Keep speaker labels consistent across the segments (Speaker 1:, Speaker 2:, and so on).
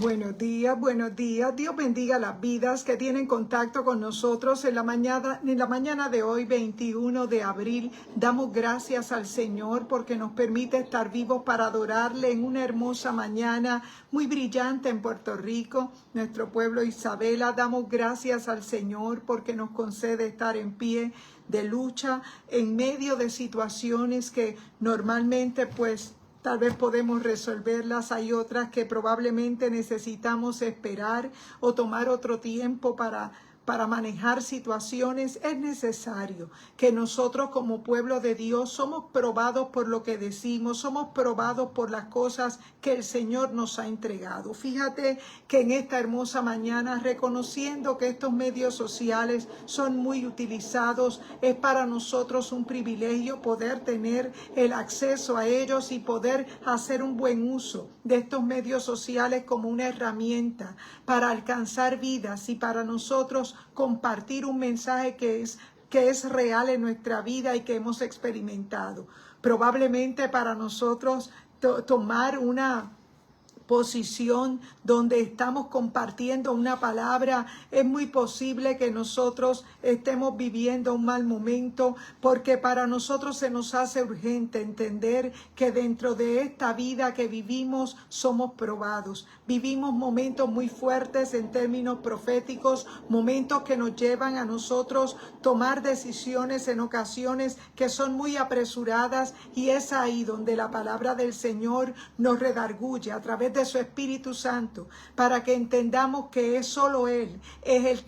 Speaker 1: Buenos días, buenos días. Dios bendiga las vidas que tienen contacto con nosotros en la mañana de hoy, 21 de abril. Damos gracias al Señor porque nos permite estar vivos para adorarle en una hermosa mañana muy brillante en Puerto Rico, nuestro pueblo Isabela. Damos gracias al Señor porque nos concede estar en pie de lucha en medio de situaciones que normalmente tal vez podemos resolverlas. Hay otras que probablemente necesitamos esperar o tomar otro tiempo para manejar situaciones. Es necesario que nosotros como pueblo de Dios somos probados por lo que decimos, somos probados por las cosas que el Señor nos ha entregado. Fíjate que en esta hermosa mañana, reconociendo que estos medios sociales son muy utilizados, es para nosotros un privilegio poder tener el acceso a ellos y poder hacer un buen uso de estos medios sociales como una herramienta para alcanzar vidas y para nosotros compartir un mensaje que es real en nuestra vida y que hemos experimentado. Probablemente para nosotros tomar una posición donde estamos compartiendo una palabra, es muy posible que nosotros estemos viviendo un mal momento, porque para nosotros se nos hace urgente entender que dentro de esta vida que vivimos somos probados. Vivimos momentos muy fuertes en términos proféticos, momentos que nos llevan a nosotros tomar decisiones en ocasiones que son muy apresuradas, y es ahí donde la palabra del Señor nos redarguye a través de su Espíritu Santo, para que entendamos que es solo Él, es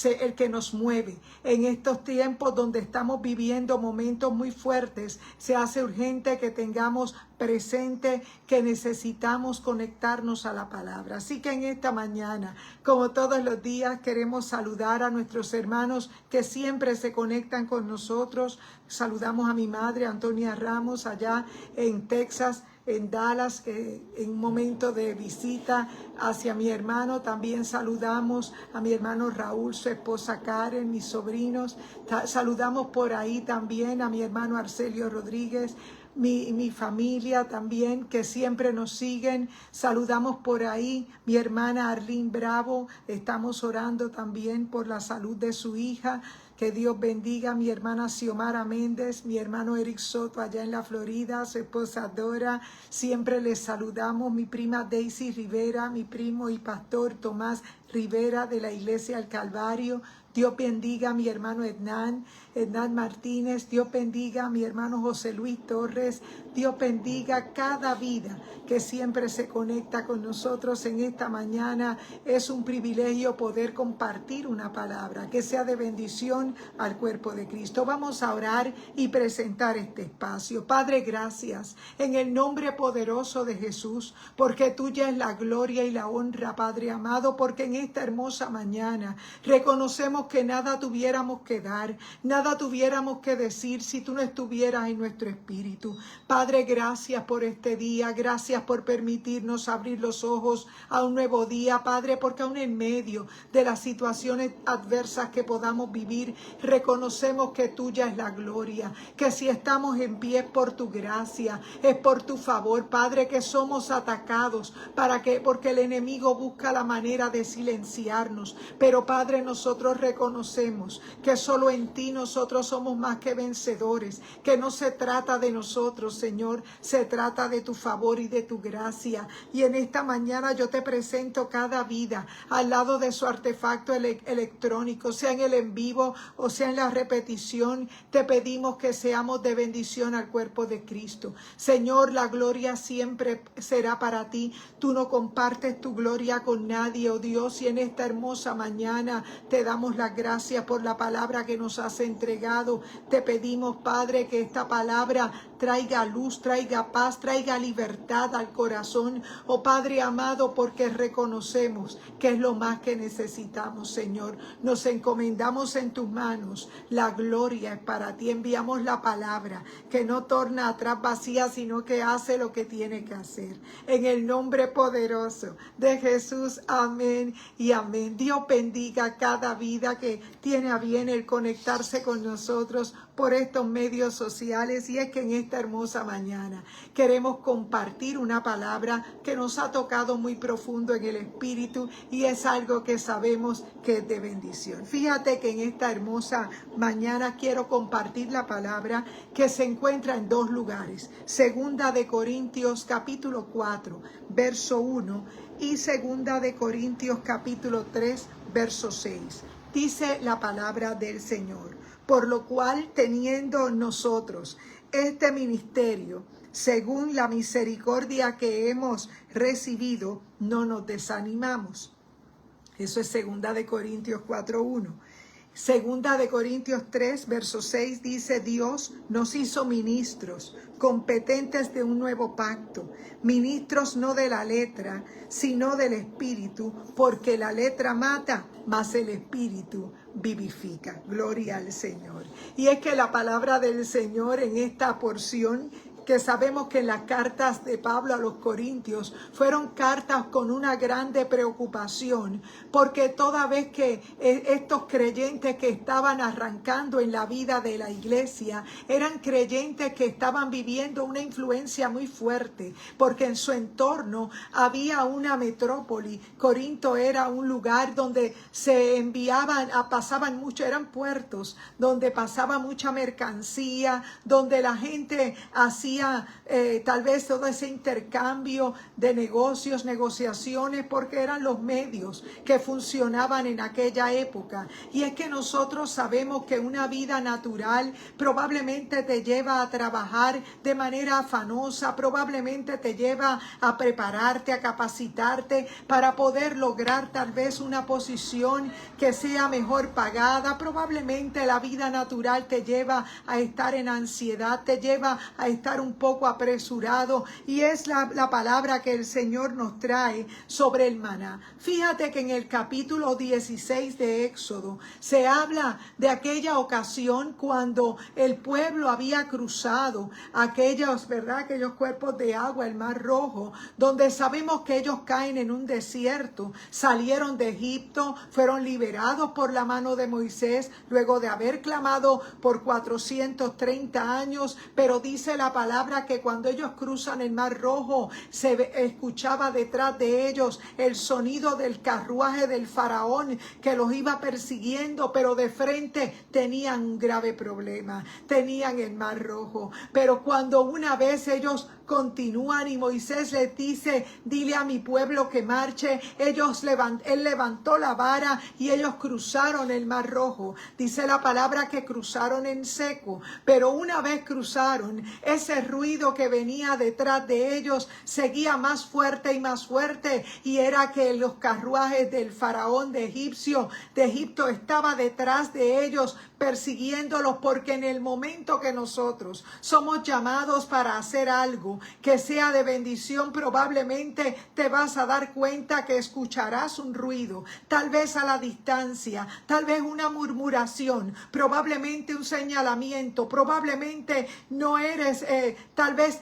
Speaker 1: el que nos mueve. En estos tiempos donde estamos viviendo momentos muy fuertes, se hace urgente que tengamos presente que necesitamos conectarnos a la palabra. Así que en esta mañana, como todos los días, queremos saludar a nuestros hermanos que siempre se conectan con nosotros. Saludamos a mi madre, Antonia Ramos, allá en Texas, en Dallas, en un momento de visita hacia mi hermano. También saludamos a mi hermano Raúl, su esposa Karen, mis sobrinos. Saludamos por ahí también a mi hermano Arcelio Rodríguez, mi familia también, que siempre nos siguen. Saludamos por ahí mi hermana Arlene Bravo. Estamos orando también por la salud de su hija. Que Dios bendiga a mi hermana Xiomara Méndez, mi hermano Eric Soto allá en la Florida, su esposa Dora. Siempre les saludamos. Mi prima Daisy Rivera, mi primo y pastor Tomás Rivera de la Iglesia del Calvario. Dios bendiga a mi hermano Hernán Martínez. Dios bendiga a mi hermano José Luis Torres. Dios bendiga cada vida que siempre se conecta con nosotros en esta mañana. Es un privilegio poder compartir una palabra que sea de bendición al cuerpo de Cristo. Vamos a orar y presentar este espacio. Padre, gracias en el nombre poderoso de Jesús, porque tuya es la gloria y la honra, Padre amado, porque en esta hermosa mañana reconocemos que nada tuviéramos que dar, nada tuviéramos que decir si tú no estuvieras en nuestro espíritu. Padre, gracias por este día, gracias por permitirnos abrir los ojos a un nuevo día, Padre, porque aún en medio de las situaciones adversas que podamos vivir, reconocemos que tuya es la gloria, que si estamos en pie es por tu gracia, es por tu favor, Padre, que somos atacados porque el enemigo busca la manera de silenciarnos, pero Padre, nosotros reconocemos que solo en ti nosotros somos más que vencedores, que no se trata de nosotros, Señor, se trata de tu favor y de tu gracia. Y en esta mañana yo te presento cada vida al lado de su artefacto electrónico, sea en el en vivo o sea en la repetición. Te pedimos que seamos de bendición al cuerpo de Cristo. Señor, la gloria siempre será para ti. Tú no compartes tu gloria con nadie, oh Dios, y en esta hermosa mañana te damos las gracias por la palabra que nos has entregado. Te pedimos, Padre, que esta palabra traiga luz, traiga paz, traiga libertad al corazón, oh Padre amado, porque reconocemos que es lo más que necesitamos, Señor. Nos encomendamos en tus manos. La gloria es para ti. Enviamos la palabra que no torna atrás vacía, sino que hace lo que tiene que hacer. En el nombre poderoso de Jesús, amén y amén. Dios bendiga cada vida que tiene a bien el conectarse con nosotros por estos medios sociales, y es que en esta hermosa mañana queremos compartir una palabra que nos ha tocado muy profundo en el espíritu y es algo que sabemos que es de bendición. Fíjate que en esta hermosa mañana quiero compartir la palabra que se encuentra en dos lugares: Segunda de Corintios capítulo 4 verso 1 y Segunda de Corintios capítulo 3 verso 6. Dice la palabra del Señor: por lo cual, teniendo nosotros este ministerio, según la misericordia que hemos recibido, no nos desanimamos. Eso es Segunda de Corintios 4:1. Segunda de Corintios 3, verso 6 dice: Dios nos hizo ministros competentes de un nuevo pacto, ministros no de la letra, sino del Espíritu, porque la letra mata, mas el Espíritu vivifica. Gloria al Señor. Y es que la palabra del Señor en esta porción, que sabemos que las cartas de Pablo a los Corintios fueron cartas con una grande preocupación, porque toda vez que estos creyentes que estaban arrancando en la vida de la iglesia eran creyentes que estaban viviendo una influencia muy fuerte, porque en su entorno había una metrópoli. Corinto era un lugar donde se enviaban, pasaban mucho, eran puertos donde pasaba mucha mercancía, donde la gente hacía tal vez todo ese intercambio de negocios, negociaciones, porque eran los medios que funcionaban en aquella época. Y es que nosotros sabemos que una vida natural probablemente te lleva a trabajar de manera afanosa, probablemente te lleva a prepararte, a capacitarte para poder lograr tal vez una posición que sea mejor pagada. Probablemente la vida natural te lleva a estar en ansiedad, te lleva a estar un poco apresurado, y es la palabra que el Señor nos trae sobre el maná. Fíjate que en el capítulo 16 de Éxodo se habla de aquella ocasión cuando el pueblo había cruzado aquellos cuerpos de agua, el Mar Rojo, donde sabemos que ellos caen en un desierto, salieron de Egipto, fueron liberados por la mano de Moisés luego de haber clamado por 430 años, pero dice la palabra que cuando ellos cruzan el Mar Rojo se escuchaba detrás de ellos el sonido del carruaje del faraón que los iba persiguiendo, pero de frente tenían un grave problema, tenían el Mar Rojo. Pero cuando una vez ellos continúan y Moisés les dice: dile a mi pueblo que marche, él levantó la vara y ellos cruzaron el Mar Rojo. Dice la palabra que cruzaron en seco, pero una vez cruzaron, ese ruido que venía detrás de ellos seguía más fuerte y más fuerte, y era que los carruajes del faraón de Egipto estaba detrás de ellos persiguiéndolos, porque en el momento que nosotros somos llamados para hacer algo que sea de bendición, probablemente te vas a dar cuenta que escucharás un ruido, tal vez a la distancia, tal vez una murmuración, probablemente un señalamiento, probablemente no eres tal vez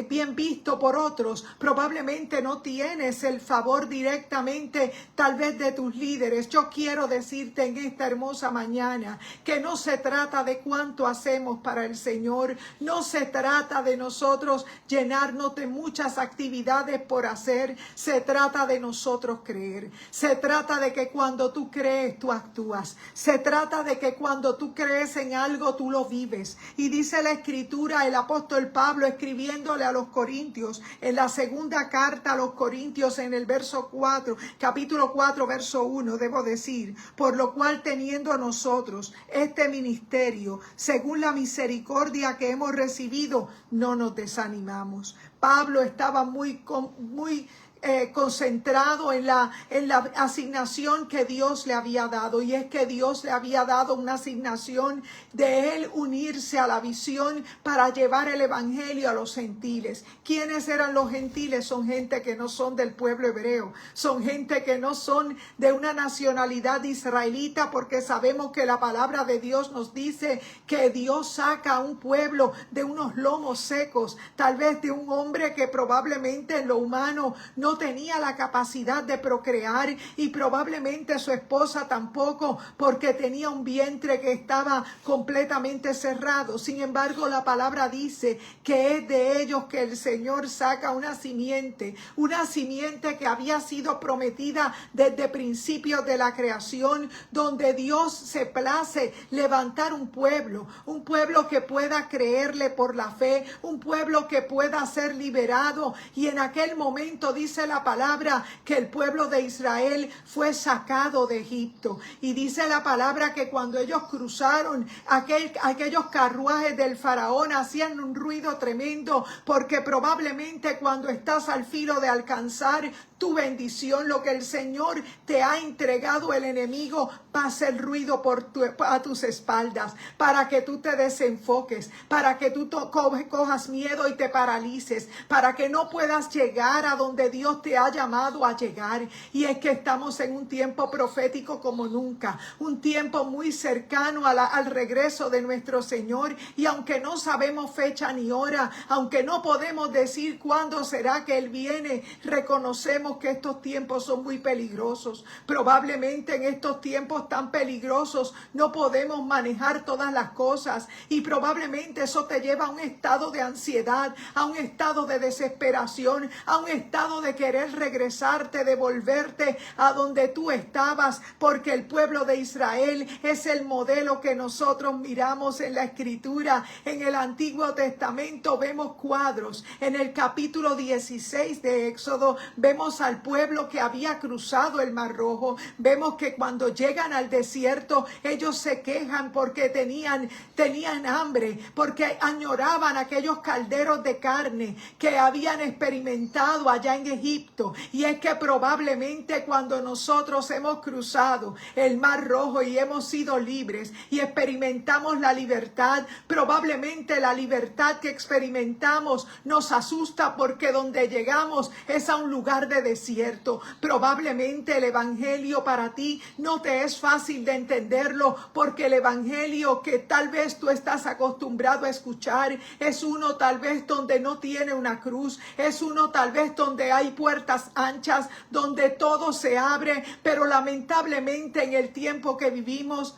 Speaker 1: bien visto por otros, probablemente no tienes el favor directamente tal vez de tus líderes. Yo quiero decirte en esta hermosa mañana que no se trata de cuánto hacemos para el Señor, no se trata de nosotros llenarnos de muchas actividades por hacer, se trata de nosotros creer, se trata de que cuando tú crees tú actúas, se trata de que cuando tú crees en algo tú lo vives. Y dice la Escritura, el apóstol Pablo escribiéndole a los Corintios, en la segunda carta a los Corintios, en el verso 4, capítulo 4, verso 1, debo decir: por lo cual, teniendo nosotros este ministerio, según la misericordia que hemos recibido, no nos desanimamos. Pablo estaba muy concentrado en la asignación que Dios le había dado, y es que Dios le había dado una asignación de él unirse a la visión para llevar el evangelio a los gentiles. ¿Quiénes eran los gentiles? Son gente que no son del pueblo hebreo, son gente que no son de una nacionalidad israelita, porque sabemos que la palabra de Dios nos dice que Dios saca a un pueblo de unos lomos secos, tal vez de un hombre que probablemente en lo humano no no tenía la capacidad de procrear y probablemente su esposa tampoco, porque tenía un vientre que estaba completamente cerrado. Sin embargo, la palabra dice que es de ellos que el Señor saca una simiente que había sido prometida desde principios de la creación, donde Dios se place levantar un pueblo que pueda creerle por la fe, un pueblo que pueda ser liberado. Y en aquel momento dice la palabra que el pueblo de Israel fue sacado de Egipto, y dice la palabra que cuando ellos cruzaron, aquellos carruajes del faraón hacían un ruido tremendo, porque probablemente cuando estás al filo de alcanzar tu bendición, lo que el Señor te ha entregado, el enemigo va a hacer ruido a tus espaldas, para que tú te desenfoques, para que tú cojas miedo y te paralices, para que no puedas llegar a donde Dios te ha llamado a llegar. Y es que estamos en un tiempo profético como nunca, un tiempo muy cercano al regreso de nuestro Señor. Y aunque no sabemos fecha ni hora, aunque no podemos decir cuándo será que Él viene, reconocemos que estos tiempos son muy peligrosos. Probablemente en estos tiempos tan peligrosos no podemos manejar todas las cosas, y probablemente eso te lleva a un estado de ansiedad, a un estado de desesperación, a un estado de querer regresarte, devolverte a donde tú estabas, porque el pueblo de Israel es el modelo que nosotros miramos en la Escritura. En el Antiguo Testamento vemos cuadros. En el capítulo 16 de Éxodo vemos al pueblo que había cruzado el Mar Rojo. Vemos que cuando llegan al desierto, ellos se quejan porque tenían hambre, porque añoraban aquellos calderos de carne que habían experimentado allá en Egipto. Y es que probablemente cuando nosotros hemos cruzado el Mar Rojo y hemos sido libres y experimentamos la libertad, probablemente la libertad que experimentamos nos asusta, porque donde llegamos es a un lugar de desierto. Probablemente el evangelio para ti no te es fácil de entenderlo, porque el evangelio que tal vez tú estás acostumbrado a escuchar es uno tal vez donde no tiene una cruz, es uno tal vez donde hay puertas anchas, donde todo se abre. Pero lamentablemente en el tiempo que vivimos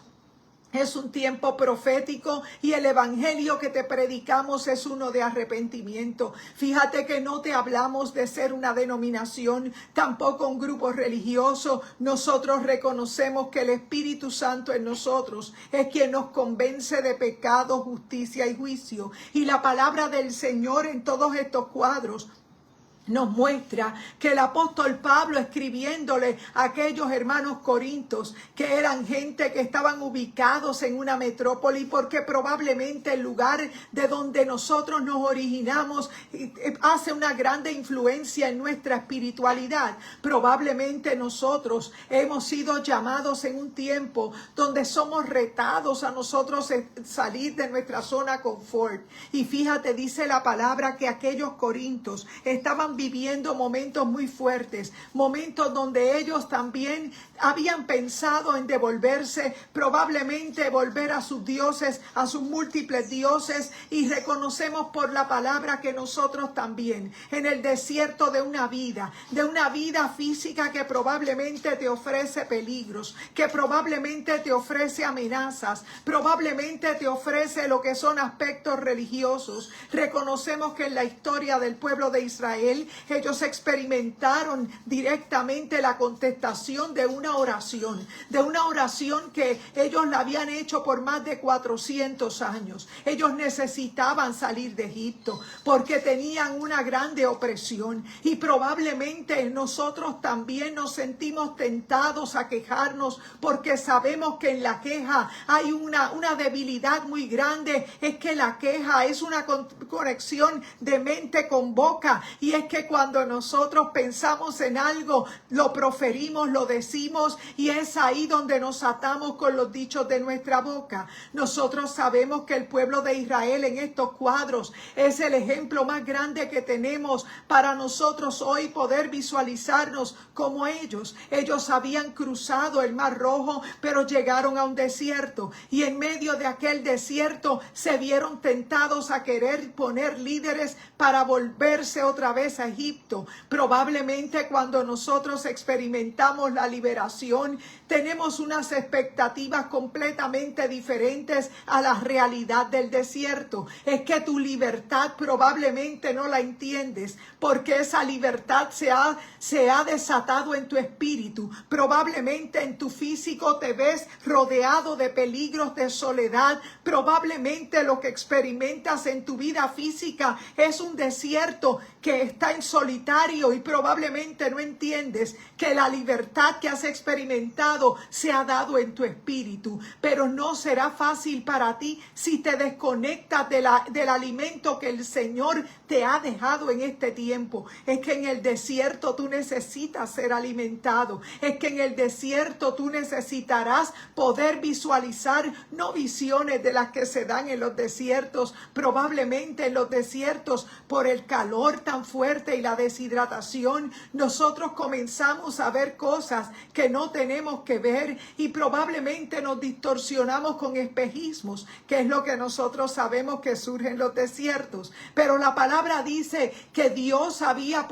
Speaker 1: es un tiempo profético, y el evangelio que te predicamos es uno de arrepentimiento. Fíjate que no te hablamos de ser una denominación, tampoco un grupo religioso. Nosotros reconocemos que el Espíritu Santo en nosotros es quien nos convence de pecado, justicia y juicio. Y la palabra del Señor en todos estos cuadros nos muestra que el apóstol Pablo, escribiéndole a aquellos hermanos corintios, que eran gente que estaban ubicados en una metrópoli, porque probablemente el lugar de donde nosotros nos originamos hace una grande influencia en nuestra espiritualidad. Probablemente nosotros hemos sido llamados en un tiempo donde somos retados a nosotros salir de nuestra zona confort. Y fíjate, dice la palabra que aquellos corintios estaban viviendo momentos muy fuertes, momentos donde ellos también habían pensado en devolverse, probablemente volver a sus dioses, a sus múltiples dioses. Y reconocemos por la palabra que nosotros también, en el desierto de una vida física que probablemente te ofrece peligros, que probablemente te ofrece amenazas, probablemente te ofrece lo que son aspectos religiosos. Reconocemos que en la historia del pueblo de Israel, ellos experimentaron directamente la contestación de una oración que ellos la habían hecho por más de 400 años. Ellos necesitaban salir de Egipto porque tenían una grande opresión, y probablemente nosotros también nos sentimos tentados a quejarnos, porque sabemos que en la queja hay una debilidad muy grande. Es que la queja es una conexión de mente con boca, y es que cuando nosotros pensamos en algo, lo proferimos, lo decimos, y es ahí donde nos atamos con los dichos de nuestra boca. Nosotros sabemos que el pueblo de Israel en estos cuadros es el ejemplo más grande que tenemos para nosotros hoy poder visualizarnos como ellos. Ellos habían cruzado el Mar Rojo, pero llegaron a un desierto, y en medio de aquel desierto se vieron tentados a querer poner líderes para volverse otra vez a Egipto. Probablemente cuando nosotros experimentamos la liberación, tenemos unas expectativas completamente diferentes a la realidad del desierto. Es que tu libertad probablemente no la entiendes, porque esa libertad se ha desatado en tu espíritu. Probablemente en tu físico te ves rodeado de peligros, de soledad. Probablemente lo que experimentas en tu vida física es un desierto que está en solitario, y probablemente no entiendes que la libertad que has experimentado se ha dado en tu espíritu. Pero no será fácil para ti si te desconectas del alimento que el Señor te ha dejado en este tiempo. Es que en el desierto tú necesitas ser alimentado. Es que en el desierto tú necesitarás poder visualizar, no visiones de las que se dan en los desiertos. Probablemente en los desiertos, por el calor tan fuerte y la deshidratación, nosotros comenzamos a ver cosas que no tenemos que ver, y probablemente nos distorsionamos con espejismos, que es lo que nosotros sabemos que surge en los desiertos. Pero la palabra dice que Dios había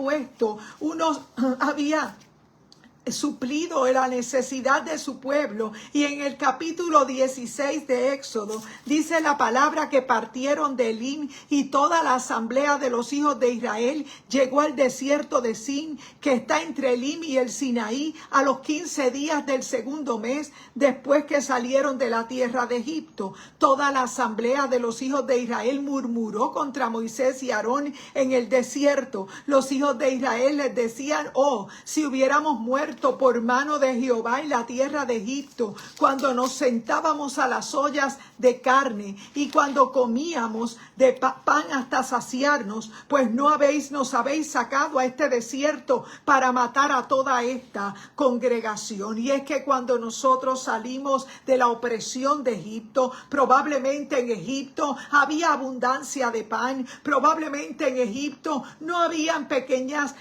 Speaker 1: suplido la necesidad de su pueblo, y en el capítulo 16 de Éxodo dice la palabra que partieron de Elim, y toda la asamblea de los hijos de Israel llegó al desierto de Sin, que está entre Elim y el Sinaí, a los 15 días del segundo mes después que salieron de la tierra de Egipto. Toda la asamblea de los hijos de Israel murmuró contra Moisés y Aarón en el desierto. Los hijos de Israel les decían: oh, si hubiéramos muerto por mano de Jehová en la tierra de Egipto, cuando nos sentábamos a las ollas de carne y cuando comíamos de pan hasta saciarnos, pues nos habéis sacado a este desierto para matar a toda esta congregación. Y es que cuando nosotros salimos de la opresión de Egipto, probablemente en Egipto había abundancia de pan, probablemente en Egipto no habían pequeñas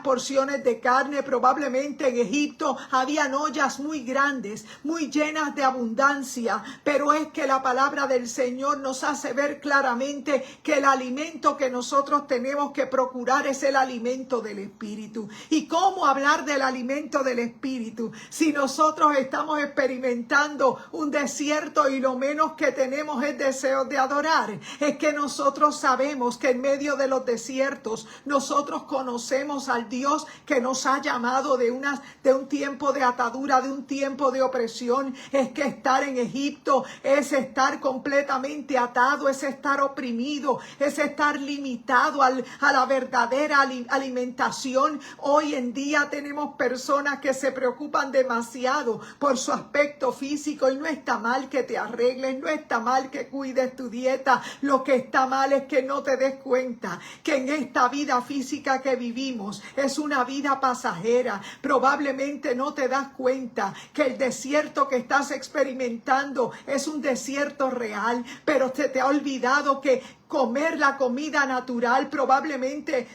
Speaker 1: porciones de carne, probablemente en Egipto habían ollas muy grandes, muy llenas de abundancia. Pero es que la palabra del Señor nos hace ver claramente que el alimento que nosotros tenemos que procurar es el alimento del Espíritu. ¿Y cómo hablar del alimento del Espíritu si nosotros estamos experimentando un desierto y lo menos que tenemos es deseo de adorar? Es que nosotros sabemos que en medio de los desiertos nosotros conocemos al Dios que nos ha llamado de un tiempo de atadura, de un tiempo de opresión. Es que estar en Egipto es estar completamente atado, es estar oprimido, es estar limitado a la verdadera alimentación. Hoy en día tenemos personas que se preocupan demasiado por su aspecto físico, y no está mal que te arregles, no está mal que cuides tu dieta. Lo que está mal es que no te des cuenta que en esta vida física que vivimos es una vida pasajera. Probablemente no te das cuenta que el desierto que estás experimentando es un desierto real, pero se te ha olvidado que comer la comida natural, probablemente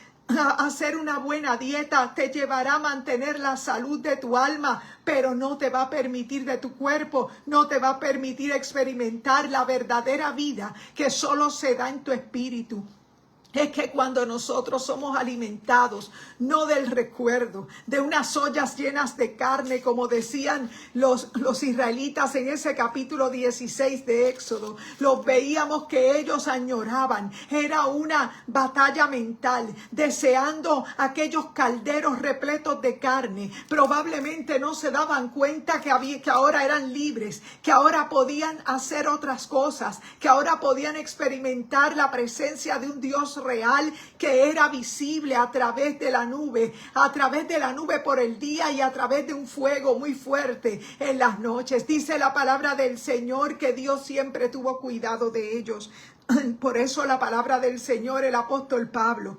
Speaker 1: hacer una buena dieta, te llevará a mantener la salud de tu alma, pero no te va a permitir, de tu cuerpo, no te va a permitir experimentar la verdadera vida que solo se da en tu espíritu. Es que cuando nosotros somos alimentados, no del recuerdo, de unas ollas llenas de carne, como decían los israelitas en ese capítulo 16 de Éxodo, los veíamos que ellos añoraban. Era una batalla mental, deseando aquellos calderos repletos de carne. Probablemente no se daban cuenta que ahora eran libres, que ahora podían hacer otras cosas, que ahora podían experimentar la presencia de un Dios real que era visible a través de la nube por el día y a través de un fuego muy fuerte en las noches. Dice la palabra del Señor que Dios siempre tuvo cuidado de ellos. Por eso la palabra del Señor, el apóstol Pablo,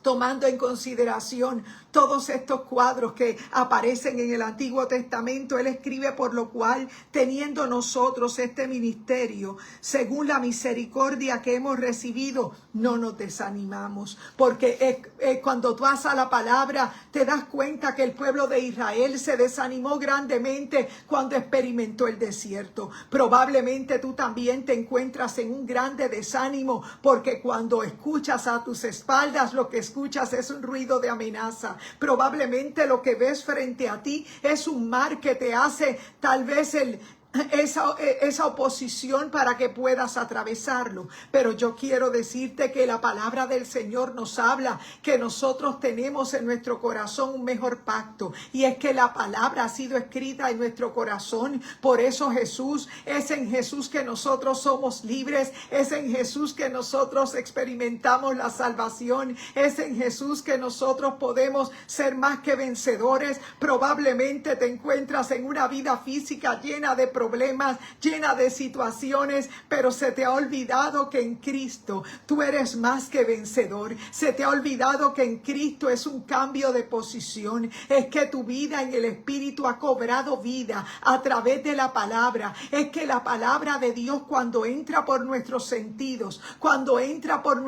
Speaker 1: tomando en consideración todos estos cuadros que aparecen en el Antiguo Testamento, él escribe: por lo cual, teniendo nosotros este ministerio, según la misericordia que hemos recibido, no nos desanimamos. Porque cuando tú vas a la palabra, te das cuenta que el pueblo de Israel se desanimó grandemente cuando experimentó el desierto. Probablemente tú también te encuentras en un grande desánimo, porque cuando escuchas a tus espaldas lo que escuchas escuchas es un ruido de amenaza. Probablemente lo que ves frente a ti es un mar que te hace tal vez esa oposición para que puedas atravesarlo. Pero yo quiero decirte que la palabra del Señor nos habla que nosotros tenemos en nuestro corazón un mejor pacto, y es que la palabra ha sido escrita en nuestro corazón. Por eso es en Jesús que nosotros somos libres, es en Jesús que nosotros experimentamos la salvación, es en Jesús que nosotros podemos ser más que vencedores. Probablemente te encuentras en una vida física llena de problemas, llena de situaciones, pero se te ha olvidado que en Cristo tú eres más que vencedor. Se te ha olvidado que en Cristo es un cambio de posición, es que tu vida en el Espíritu ha cobrado vida a través de la palabra. Es que la palabra de Dios, cuando entra por nuestros sentidos, cuando entra por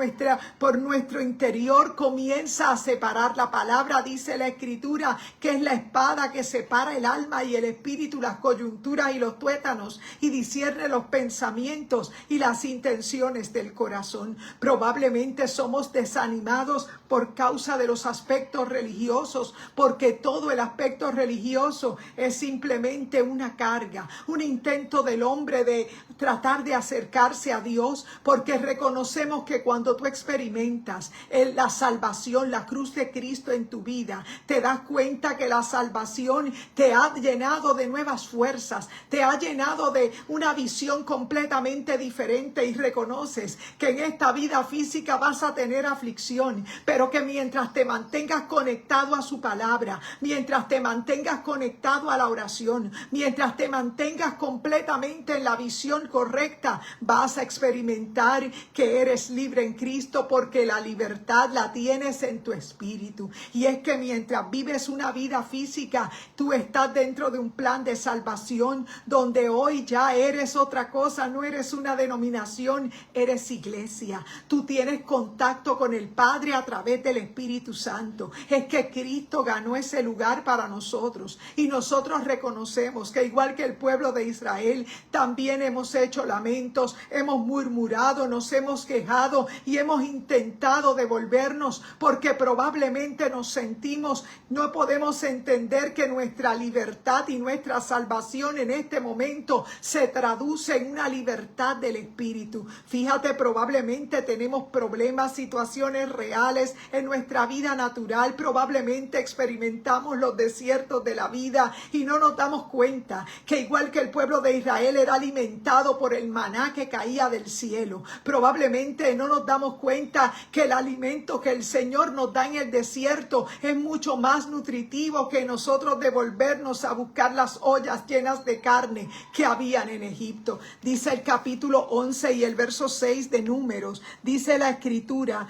Speaker 1: nuestro interior, comienza a separar. La palabra, dice la Escritura, que es la espada que separa el alma y el espíritu, las coyunturas y los tuétanos, y discierne los pensamientos y las intenciones del corazón. Probablemente somos desanimados por causa de los aspectos religiosos, porque todo el aspecto religioso es simplemente una carga, un intento del hombre de tratar de acercarse a Dios, porque reconocemos que cuando tú experimentas la salvación, la cruz de Cristo en tu vida, te das cuenta que la salvación te ha llenado de nuevas fuerzas, te ha llenado de una visión completamente diferente, y reconoces que en esta vida física vas a tener aflicción, pero que mientras te mantengas conectado a su palabra, mientras te mantengas conectado a la oración, mientras te mantengas completamente en la visión correcta, vas a experimentar que eres libre en Cristo, porque la libertad la tienes en tu espíritu. Y es que mientras vives una vida física, tú estás dentro de un plan de salvación, donde hoy ya eres otra cosa, no eres una denominación, eres iglesia. Tú tienes contacto con el Padre a través del Espíritu Santo. Es que Cristo ganó ese lugar para nosotros, y nosotros reconocemos que igual que el pueblo de Israel, también hemos hecho lamentos, hemos murmurado, nos hemos quejado y hemos intentado devolvernos, porque probablemente nos sentimos, no podemos entender que nuestra libertad y nuestra salvación en este momento se traduce en una libertad del Espíritu. Fíjate, probablemente tenemos problemas, situaciones reales en nuestra vida natural, probablemente experimentamos los desiertos de la vida y no nos damos cuenta que igual que el pueblo de Israel era alimentado por el maná que caía del cielo, probablemente no nos damos cuenta que el alimento que el Señor nos da en el desierto es mucho más nutritivo que nosotros devolvernos a buscar las ollas llenas de carne que habían en Egipto. Dice el capítulo 11 y el verso 6 de Números, dice la Escritura,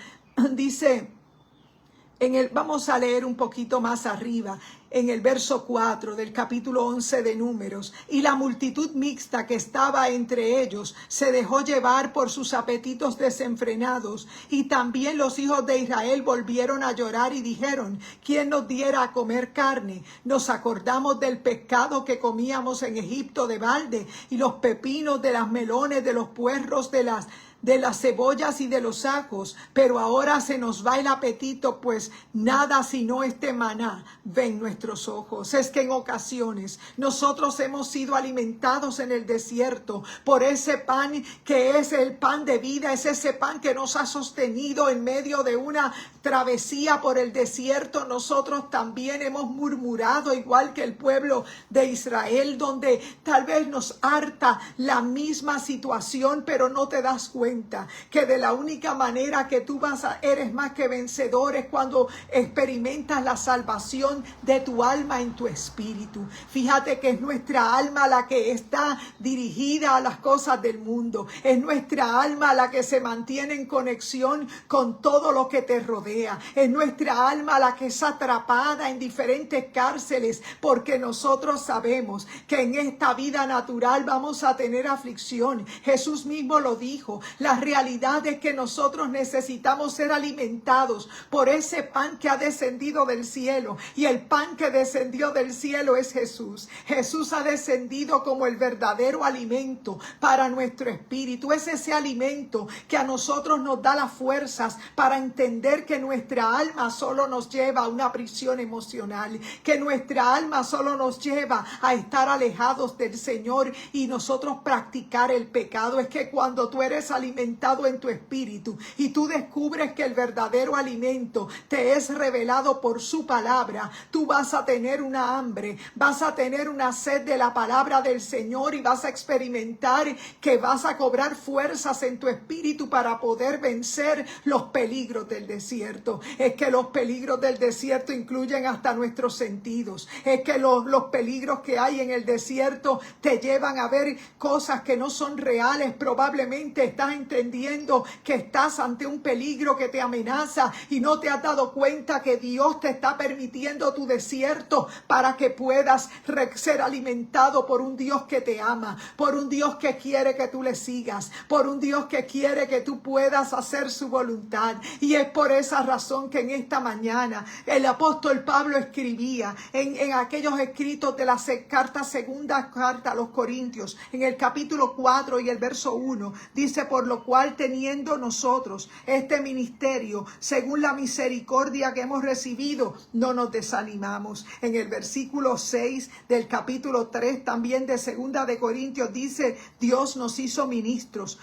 Speaker 1: dice vamos a leer un poquito más arriba, en el verso 4 del capítulo 11 de Números: y la multitud mixta que estaba entre ellos se dejó llevar por sus apetitos desenfrenados, y también los hijos de Israel volvieron a llorar y dijeron: ¿quién nos diera a comer carne? Nos acordamos del pescado que comíamos en Egipto de balde, y los pepinos, de las melones, de los puerros, de las cebollas y de los ajos, pero ahora se nos va el apetito, pues nada sino este maná ven nuestros ojos. Es que en ocasiones nosotros hemos sido alimentados en el desierto por ese pan que es el pan de vida, es ese pan que nos ha sostenido en medio de una travesía por el desierto. Nosotros también hemos murmurado igual que el pueblo de Israel, donde tal vez nos harta la misma situación, pero no te das cuenta que de la única manera que tú eres más que vencedor es cuando experimentas la salvación de tu alma en tu espíritu. Fíjate que es nuestra alma la que está dirigida a las cosas del mundo, es nuestra alma la que se mantiene en conexión con todo lo que te rodea, es nuestra alma la que es atrapada en diferentes cárceles, porque nosotros sabemos que en esta vida natural vamos a tener aflicción. Jesús mismo lo dijo: La realidad es que nosotros necesitamos ser alimentados por ese pan que ha descendido del cielo. Y el pan que descendió del cielo es Jesús. Jesús ha descendido como el verdadero alimento para nuestro espíritu. Es ese alimento que a nosotros nos da las fuerzas para entender que nuestra alma solo nos lleva a una prisión emocional, que nuestra alma solo nos lleva a estar alejados del Señor y nosotros practicar el pecado. Es que cuando tú eres alimentado en tu espíritu y tú descubres que el verdadero alimento te es revelado por su palabra, tú vas a tener una hambre, vas a tener una sed de la palabra del Señor y vas a experimentar que vas a cobrar fuerzas en tu espíritu para poder vencer los peligros del desierto. Es que los peligros del desierto incluyen hasta nuestros sentidos. Es que los peligros que hay en el desierto te llevan a ver cosas que no son reales. Probablemente estás entendiendo que estás ante un peligro que te amenaza y no te has dado cuenta que Dios te está permitiendo tu desierto para que puedas ser alimentado por un Dios que te ama, por un Dios que quiere que tú le sigas, por un Dios que quiere que tú puedas hacer su voluntad. Y es por esa razón que en esta mañana el apóstol Pablo escribía en aquellos escritos de la segunda carta a los Corintios, en el capítulo 4 y el verso 1, dice: por lo cual, teniendo nosotros este ministerio, según la misericordia que hemos recibido, no nos desanimamos. En el versículo 6 del capítulo 3 también de segunda de Corintios dice: Dios nos hizo ministros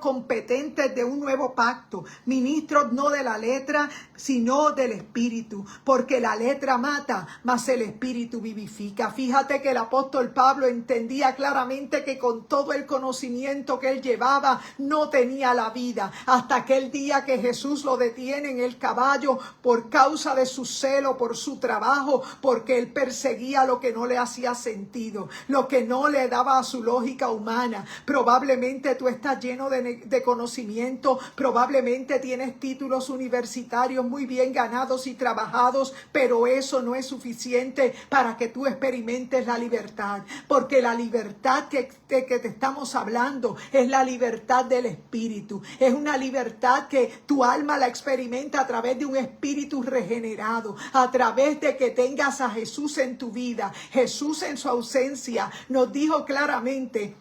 Speaker 1: competentes de un nuevo pacto, ministros no de la letra, sino del espíritu, porque la letra mata, mas el espíritu vivifica. Fíjate que el apóstol Pablo entendía claramente que con todo el conocimiento que él llevaba no tenía la vida, hasta aquel día que Jesús lo detiene en el caballo por causa de su celo, por su trabajo, porque él perseguía lo que no le hacía sentido, lo que no le daba a su lógica humana. Probablemente tú estás lleno de conocimiento, probablemente tienes títulos universitarios muy bien ganados y trabajados, pero eso no es suficiente para que tú experimentes la libertad, porque la libertad que te estamos hablando es la libertad del espíritu. Es una libertad que tu alma la experimenta a través de un espíritu regenerado, a través de que tengas a Jesús en tu vida. Jesús, en su ausencia, nos dijo claramente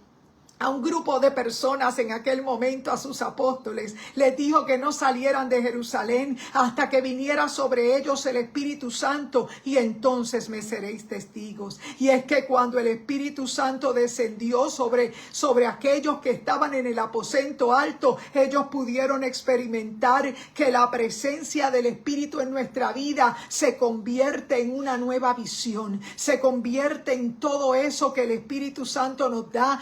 Speaker 1: a un grupo de personas en aquel momento, a sus apóstoles, les dijo que no salieran de Jerusalén hasta que viniera sobre ellos el Espíritu Santo, y entonces me seréis testigos. Y es que cuando el Espíritu Santo descendió sobre aquellos que estaban en el aposento alto, ellos pudieron experimentar que la presencia del Espíritu en nuestra vida se convierte en una nueva visión, se convierte en todo eso que el Espíritu Santo nos da,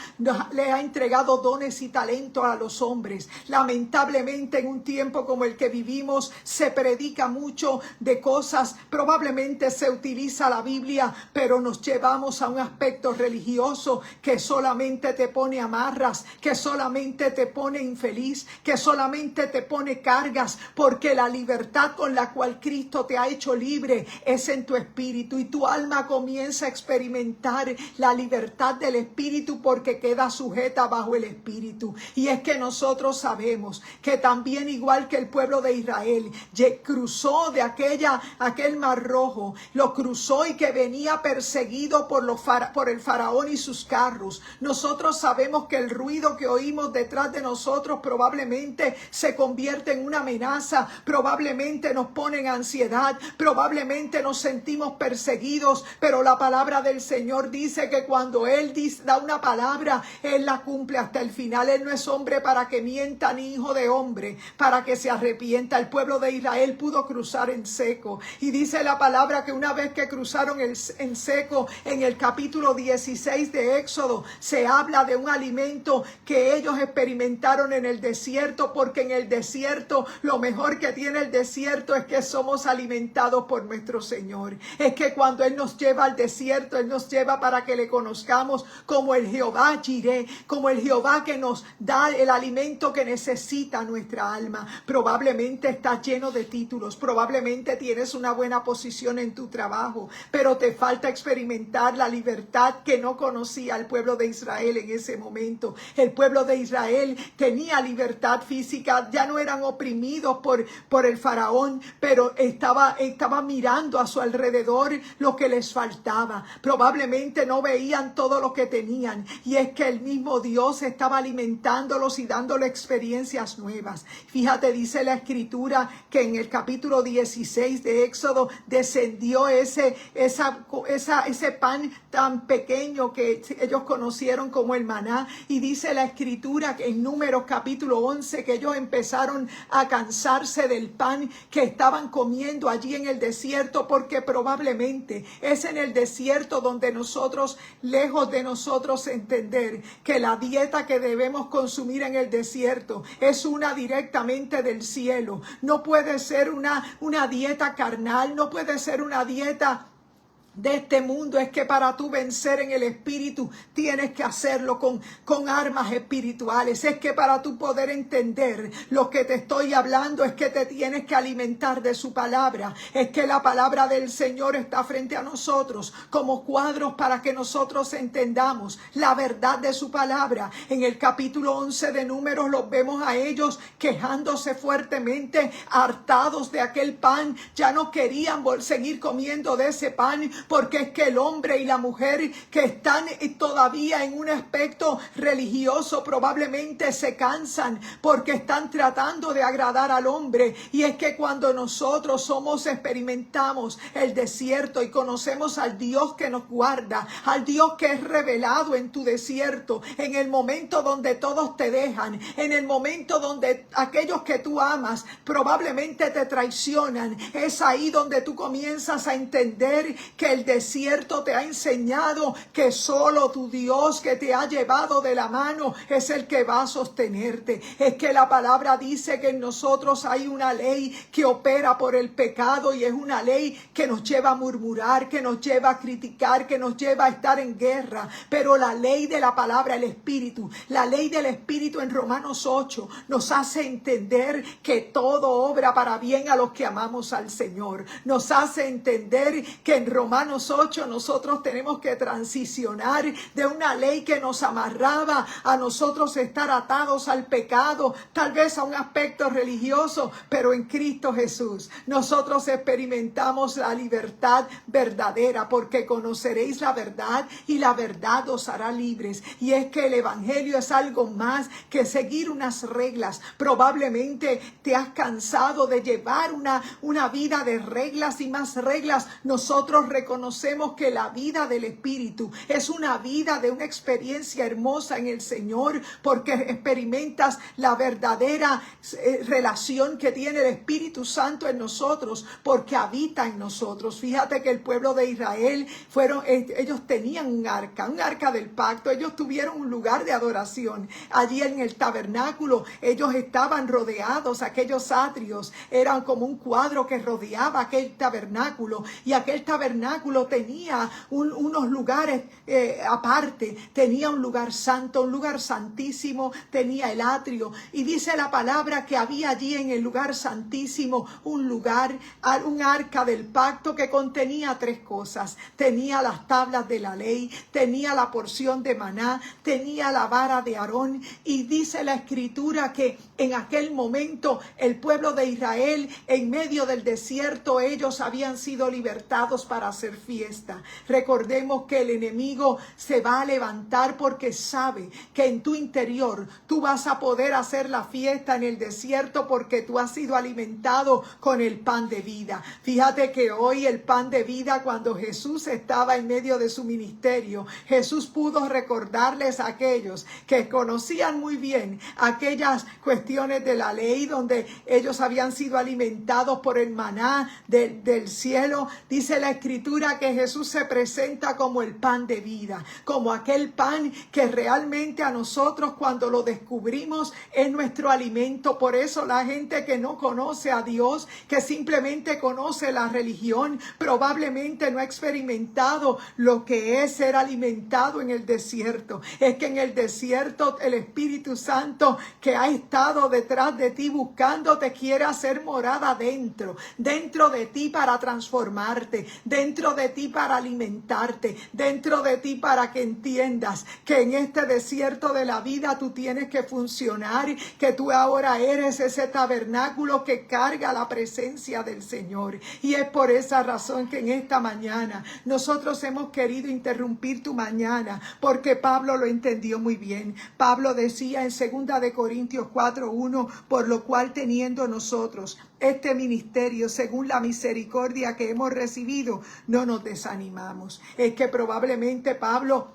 Speaker 1: le ha entregado dones y talentos a los hombres. Lamentablemente, en un tiempo como el que vivimos, se predica mucho de cosas, probablemente se utiliza la Biblia, pero nos llevamos a un aspecto religioso que solamente te pone amarras, que solamente te pone infeliz, que solamente te pone cargas, porque la libertad con la cual Cristo te ha hecho libre es en tu espíritu, y tu alma comienza a experimentar la libertad del espíritu porque queda sujeta bajo el espíritu. Y es que nosotros sabemos que también, igual que el pueblo de Israel cruzó de aquel mar rojo, lo cruzó, y que venía perseguido por el faraón y sus carros, nosotros sabemos que el ruido que oímos detrás de nosotros probablemente se convierte en una amenaza, probablemente nos pone en ansiedad, probablemente nos sentimos perseguidos, pero la palabra del Señor dice que cuando Él da una palabra, Él la cumple hasta el final. Él no es hombre para que mienta, ni hijo de hombre para que se arrepienta. El pueblo de Israel pudo cruzar en seco, y dice la palabra que una vez que cruzaron en seco, en el capítulo 16 de Éxodo, se habla de un alimento que ellos experimentaron en el desierto, porque en el desierto, lo mejor que tiene el desierto es que somos alimentados por nuestro Señor. Es que cuando Él nos lleva al desierto, Él nos lleva para que le conozcamos como el Jehová Jireh, como el Jehová que nos da el alimento que necesita nuestra alma. Probablemente estás lleno de títulos, probablemente tienes una buena posición en tu trabajo, pero te falta experimentar la libertad que no conocía el pueblo de Israel en ese momento. El pueblo de Israel tenía libertad física, ya no eran oprimidos por el faraón, pero estaba mirando a su alrededor lo que les faltaba. Probablemente no veían todo lo que tenían, y es que el mismo Dios estaba alimentándolos y dándole experiencias nuevas. Fíjate, dice la escritura que en el capítulo 16 de Éxodo descendió ese pan tan pequeño que ellos conocieron como el maná, y dice la escritura que en Números capítulo 11 que ellos empezaron a cansarse del pan que estaban comiendo allí en el desierto, porque probablemente es en el desierto donde nosotros, lejos de nosotros entender que la dieta que debemos consumir en el desierto es una directamente del cielo. No puede ser una dieta carnal, no puede ser una dieta de este mundo. Es que para tú vencer en el espíritu tienes que hacerlo con armas espirituales. Es que para tú poder entender lo que te estoy hablando es que te tienes que alimentar de su palabra. Es que la palabra del Señor está frente a nosotros como cuadros para que nosotros entendamos la verdad de su palabra. En el capítulo 11 de Números los vemos a ellos quejándose fuertemente, hartados de aquel pan. Ya no querían seguir comiendo de ese pan, porque es que el hombre y la mujer que están todavía en un aspecto religioso probablemente se cansan porque están tratando de agradar al hombre. Y es que cuando nosotros experimentamos el desierto y conocemos al Dios que nos guarda, al Dios que es revelado en tu desierto, en el momento donde todos te dejan, en el momento donde aquellos que tú amas probablemente te traicionan, es ahí donde tú comienzas a entender que el desierto te ha enseñado que solo tu Dios, que te ha llevado de la mano, es el que va a sostenerte. Es que la palabra dice que en nosotros hay una ley que opera por el pecado, y es una ley que nos lleva a murmurar, que nos lleva a criticar, que nos lleva a estar en guerra. Pero la ley de la palabra, el Espíritu, la ley del Espíritu en Romanos 8 nos hace entender que todo obra para bien a los que amamos al Señor. Nos hace entender que en Romanos 8 nosotros tenemos que transicionar de una ley que nos amarraba a nosotros estar atados al pecado, tal vez a un aspecto religioso, pero en Cristo Jesús nosotros experimentamos la libertad verdadera, porque conoceréis la verdad y la verdad os hará libres. Y es que el evangelio es algo más que seguir unas reglas. Probablemente te has cansado de llevar una vida de reglas y más reglas. Nosotros reconocemos que la vida del Espíritu es una vida de una experiencia hermosa en el Señor, porque experimentas la verdadera relación que tiene el Espíritu Santo en nosotros, porque habita en nosotros. Fíjate que el pueblo de Israel ellos tenían un arca del pacto. Ellos tuvieron un lugar de adoración allí en el tabernáculo. Ellos estaban rodeados, aquellos atrios eran como un cuadro que rodeaba aquel tabernáculo, y aquel tabernáculo tenía unos lugares aparte, tenía un lugar santo, un lugar santísimo, tenía el atrio, y dice la palabra que había allí en el lugar santísimo un arca del pacto que contenía tres cosas: tenía las tablas de la ley, tenía la porción de maná, tenía la vara de Aarón. Y dice la escritura que en aquel momento el pueblo de Israel, en medio del desierto, ellos habían sido libertados para hacer fiesta. Recordemos que el enemigo se va a levantar porque sabe que en tu interior tú vas a poder hacer la fiesta en el desierto, porque tú has sido alimentado con el pan de vida. Fíjate que hoy el pan de vida, cuando Jesús estaba en medio de su ministerio, Jesús pudo recordarles a aquellos que conocían muy bien aquellas cuestiones de la ley donde ellos habían sido alimentados por el maná del cielo. Dice la escritura escritura que Jesús se presenta como el pan de vida, como aquel pan que realmente a nosotros cuando lo descubrimos es nuestro alimento. Por eso la gente que no conoce a Dios, que simplemente conoce la religión, probablemente no ha experimentado lo que es ser alimentado en el desierto. Es que en el desierto el Espíritu Santo que ha estado detrás de ti buscándote quiere hacer morada dentro de ti para transformarte, dentro de ti para alimentarte, dentro de ti para que entiendas que en este desierto de la vida tú tienes que funcionar, que tú ahora eres ese tabernáculo que carga la presencia del Señor. Y es por esa razón que en esta mañana nosotros hemos querido interrumpir tu mañana, porque Pablo lo entendió muy bien. Pablo decía en 2 de Corintios 4:1, por lo cual teniendo nosotros este ministerio según la misericordia que hemos recibido, no nos desanimamos. Es que probablemente Pablo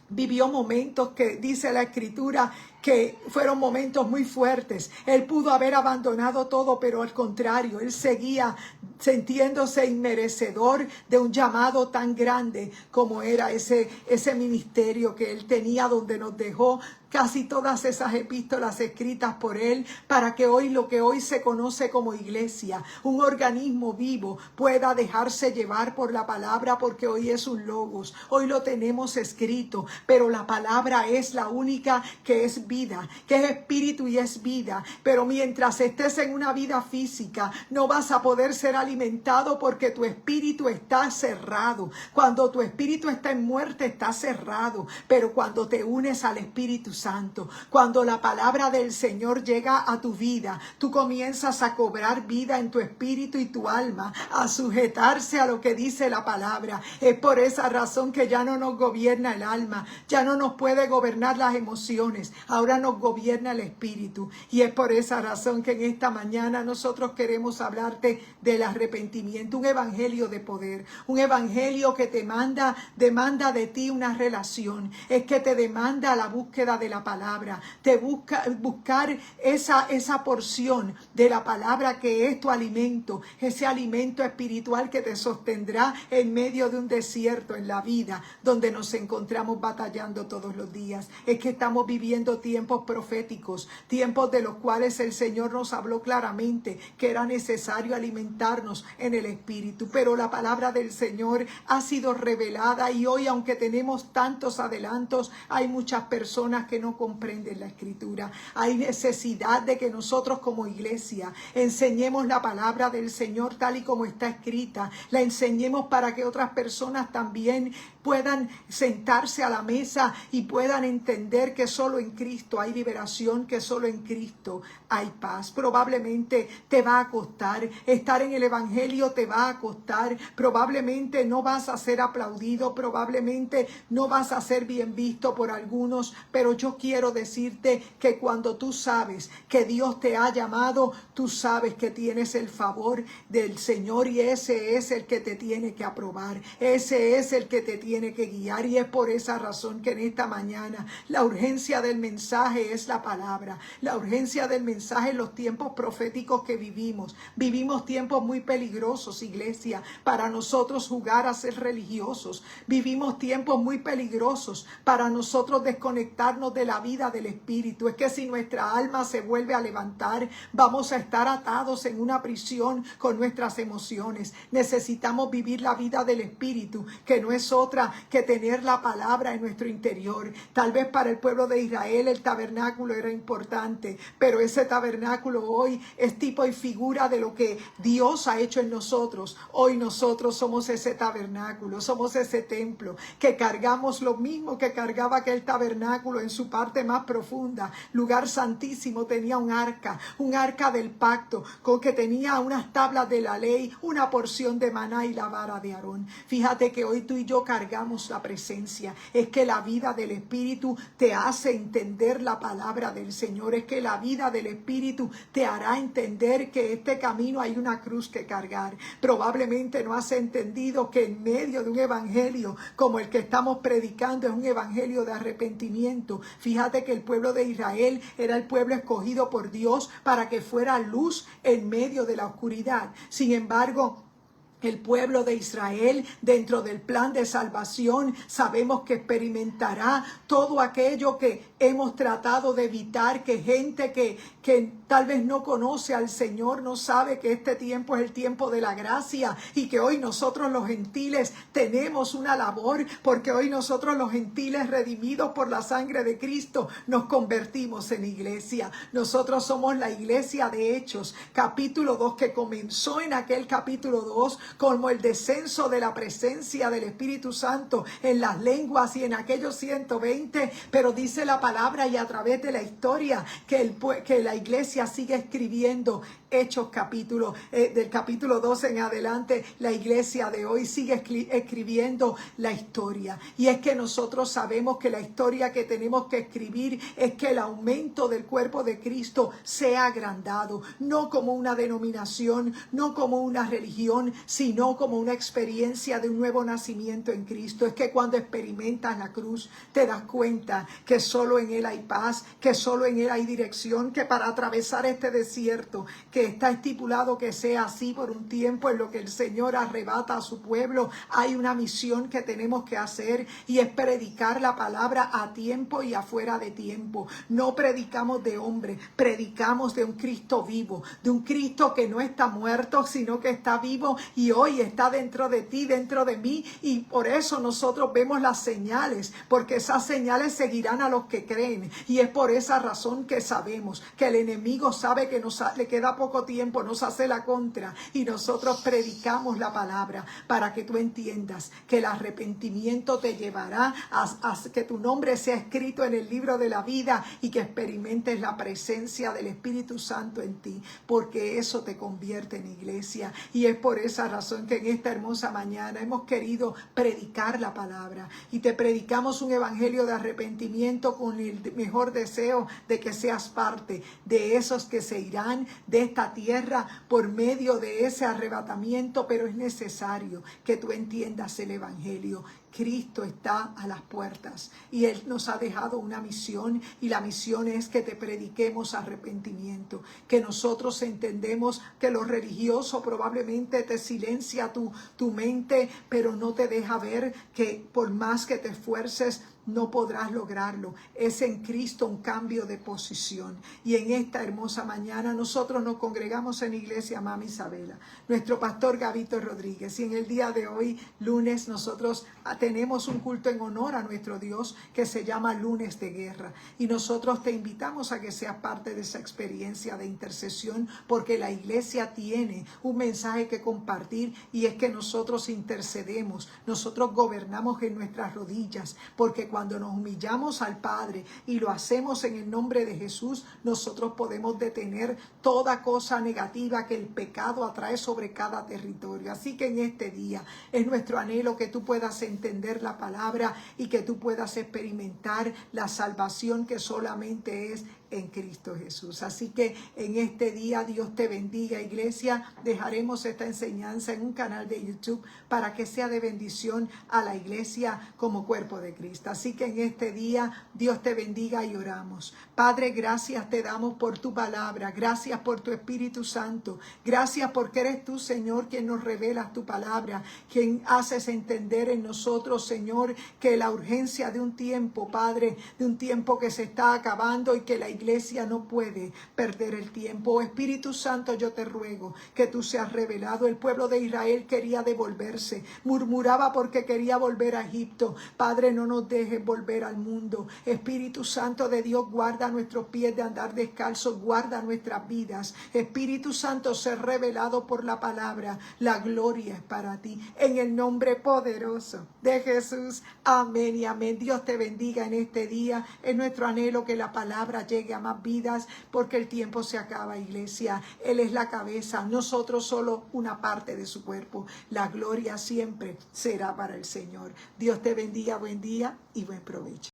Speaker 1: vivió momentos que dice la Escritura que fueron momentos muy fuertes. Él pudo haber abandonado todo, pero al contrario, él seguía sintiéndose inmerecedor de un llamado tan grande como era ese ministerio que él tenía, donde nos dejó casi todas esas epístolas escritas por él, para que hoy lo que hoy se conoce como iglesia, un organismo vivo, pueda dejarse llevar por la palabra, porque hoy es un logos, hoy lo tenemos escrito, pero la palabra es la única que es vida, que es espíritu y es vida. Pero mientras estés en una vida física, no vas a poder ser alimentado porque tu espíritu está cerrado. Cuando tu espíritu está en muerte, está cerrado. Pero cuando te unes al Espíritu Santo, cuando la palabra del Señor llega a tu vida, tú comienzas a cobrar vida en tu espíritu y tu alma, a sujetarse a lo que dice la palabra. Es por esa razón que ya no nos gobierna el alma, ya no nos puede gobernar las emociones, ahora nos gobierna el espíritu. Y es por esa razón que en esta mañana nosotros queremos hablarte del arrepentimiento, un evangelio de poder, un evangelio que demanda de ti una relación, es que te demanda la búsqueda de la palabra, te buscar esa porción de la palabra que es tu alimento, ese alimento espiritual que te sostendrá en medio de un desierto en la vida donde nos encontramos batallando todos los días. Es que estamos viviendo tiempos proféticos, tiempos de los cuales el Señor nos habló claramente que era necesario alimentarnos en el espíritu, pero la palabra del Señor ha sido revelada y hoy, aunque tenemos tantos adelantos, hay muchas personas que no comprenden la escritura. Hay necesidad de que nosotros como iglesia enseñemos la palabra del Señor tal y como está escrita, la enseñemos para que otras personas también puedan sentarse a la mesa y puedan entender que solo en Cristo hay liberación, que solo en Cristo hay paz. Probablemente te va a costar, estar en el evangelio te va a costar, probablemente no vas a ser aplaudido, probablemente no vas a ser bien visto por algunos, pero yo quiero decirte que cuando tú sabes que Dios te ha llamado, tú sabes que tienes el favor del Señor y ese es el que te tiene que aprobar, ese es el que te tiene que guiar. Y es por esa razón que en esta mañana la urgencia del mensaje es la palabra, la urgencia del mensaje en los tiempos proféticos que vivimos. Vivimos tiempos muy peligrosos, iglesia, para nosotros jugar a ser religiosos. Vivimos tiempos muy peligrosos para nosotros desconectarnos de la vida del Espíritu. Es que si nuestra alma se vuelve a levantar, vamos a estar atados en una prisión con nuestras emociones. Necesitamos vivir la vida del Espíritu, que no es otra que tener la palabra en nuestro interior. Tal vez para el pueblo de Israel el tabernáculo era importante, pero ese tabernáculo hoy es tipo y figura de lo que Dios ha hecho en nosotros. Hoy nosotros somos ese tabernáculo, somos ese templo que cargamos lo mismo que cargaba aquel tabernáculo en su parte más profunda. Lugar santísimo tenía un arca del pacto, con que tenía unas tablas de la ley, una porción de maná y la vara de Aarón. Fíjate que hoy tú y yo cargamos la presencia. Es que la vida del Espíritu te hace entender la palabra del Señor. Es que la vida del Espíritu te hará entender que este camino hay una cruz que cargar. Probablemente no has entendido que en medio de un evangelio como el que estamos predicando es un evangelio de arrepentimiento. Fíjate que el pueblo de Israel era el pueblo escogido por Dios para que fuera luz en medio de la oscuridad. Sin embargo, El pueblo de Israel, dentro del plan de salvación, sabemos que experimentará todo aquello que hemos tratado de evitar, que gente que tal vez no conoce al Señor, no sabe que este tiempo es el tiempo de la gracia y que hoy nosotros los gentiles tenemos una labor, porque hoy nosotros los gentiles redimidos por la sangre de Cristo nos convertimos en iglesia. Nosotros somos la iglesia de Hechos, capítulo 2, que comenzó en aquel capítulo 2 como el descenso de la presencia del Espíritu Santo en las lenguas y en aquellos 120, pero dice la palabra y a través de la historia que la iglesia sigue escribiendo. Hechos del capítulo 12 en adelante, la iglesia de hoy sigue escribiendo la historia. Y es que nosotros sabemos que la historia que tenemos que escribir es que el aumento del cuerpo de Cristo sea agrandado, no como una denominación, no como una religión, sino como una experiencia de un nuevo nacimiento en Cristo. Es que cuando experimentas la cruz, te das cuenta que solo en Él hay paz, que solo en Él hay dirección, que para atravesar este desierto, que está estipulado que sea así por un tiempo en lo que el Señor arrebata a su pueblo, hay una misión que tenemos que hacer, y es predicar la palabra a tiempo y afuera de tiempo. No predicamos de hombre, predicamos de un Cristo vivo, de un Cristo que no está muerto, sino que está vivo y hoy está dentro de ti, dentro de mí, y por eso nosotros vemos las señales, porque esas señales seguirán a los que creen, y es por esa razón que sabemos que el enemigo sabe que le queda poco tiempo, nos hace la contra, y nosotros predicamos la palabra para que tú entiendas que el arrepentimiento te llevará a que tu nombre sea escrito en el libro de la vida y que experimentes la presencia del Espíritu Santo en ti, porque eso te convierte en iglesia. Y es por esa razón que en esta hermosa mañana hemos querido predicar la palabra, y te predicamos un evangelio de arrepentimiento con el mejor deseo de que seas parte de esos que se irán de esta tierra por medio de ese arrebatamiento. Pero es necesario que tú entiendas el evangelio. Cristo está a las puertas y Él nos ha dejado una misión, y la misión es que te prediquemos arrepentimiento, que nosotros entendemos que lo religioso probablemente te silencia tu mente, pero no te deja ver que por más que te esfuerces no podrás lograrlo. Es en Cristo un cambio de posición. Y en esta hermosa mañana nosotros nos congregamos en Iglesia Mama Isabela, nuestro pastor Gabito Rodríguez, y en el día de hoy, lunes, nosotros tenemos un culto en honor a nuestro Dios que se llama Lunes de Guerra, y nosotros te invitamos a que seas parte de esa experiencia de intercesión, porque la iglesia tiene un mensaje que compartir, y es que nosotros intercedemos, nosotros gobernamos en nuestras rodillas, porque cuando nos humillamos al Padre y lo hacemos en el nombre de Jesús, nosotros podemos detener toda cosa negativa que el pecado atrae sobre cada territorio. Así que en este día es nuestro anhelo que tú puedas entender la palabra y que tú puedas experimentar la salvación que solamente es en Cristo Jesús. Así que en este día Dios te bendiga, iglesia. Dejaremos esta enseñanza en un canal de YouTube para que sea de bendición a la iglesia como cuerpo de Cristo. Así que en este día Dios te bendiga y oramos. Padre, gracias te damos por tu palabra, gracias por tu Espíritu Santo, gracias porque eres tú, Señor, quien nos revelas tu palabra, quien haces entender en nosotros, Señor, que la urgencia de un tiempo, Padre, de un tiempo que se está acabando y que la iglesia no puede perder el tiempo. Espíritu Santo, yo te ruego que tú seas revelado. El pueblo de Israel quería devolverse, murmuraba porque quería volver a Egipto. Padre, no nos dejes volver al mundo. Espíritu Santo de Dios, guarda nuestros pies de andar descalzos, guarda nuestras vidas. Espíritu Santo, ser revelado por la palabra. La gloria es para ti. En el nombre poderoso de Jesús. Amén y amén. Dios te bendiga en este día. Es nuestro anhelo que la palabra llegue a más vidas, porque el tiempo se acaba, iglesia. Él es la cabeza, nosotros solo una parte de su cuerpo. La gloria siempre será para el Señor. Dios te bendiga, buen día y buen provecho.